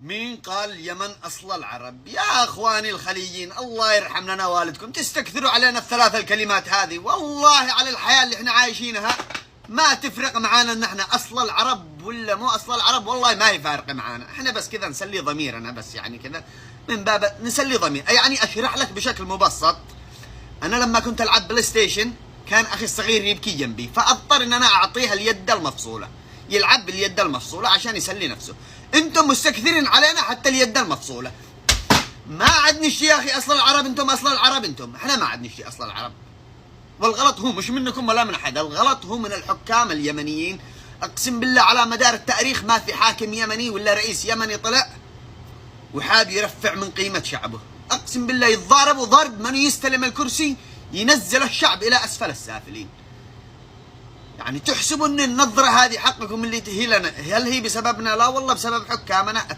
مين قال اليمن أصل العرب؟ يا أخواني الخليجيين الله يرحم لنا والدكم، تستكثروا علينا الثلاث الكلمات هذه، والله على الحياة اللي احنا عايشينها ما تفرق معانا ان احنا أصل العرب ولا مو أصل العرب، والله ما هي فارقة معانا، احنا بس كذا نسلي ضميرنا، بس يعني كذا من باب نسلي ضمير. يعني أشرح لك بشكل مبسط، أنا لما كنت ألعب بلاي ستيشن كان أخي الصغير يبكي جنبي، فأضطر ان أنا أعطيه اليد المفصولة، يلعب باليد المفصولة عشان يسلي نفسه. انتم مستكثرين علينا حتى اليد المفصولة. ما عاد نشتي يا اخي اصل العرب، انتم اصل العرب، انتم احنا ما عاد نشتي اصل العرب. والغلط هو مش منكم ولا من احد، الغلط هو من الحكام اليمنيين. اقسم بالله على مدار التاريخ ما في حاكم يمني ولا رئيس يمني طلع وحاب يرفع من قيمة شعبه. اقسم بالله يتضاربوا ضرب من يستلم الكرسي ينزل الشعب الى اسفل السافلين. يعني تحسبوا ان النظرة هذه حقكم اللي هي لنا، هل هي بسببنا؟ لا والله بسبب حكامنا.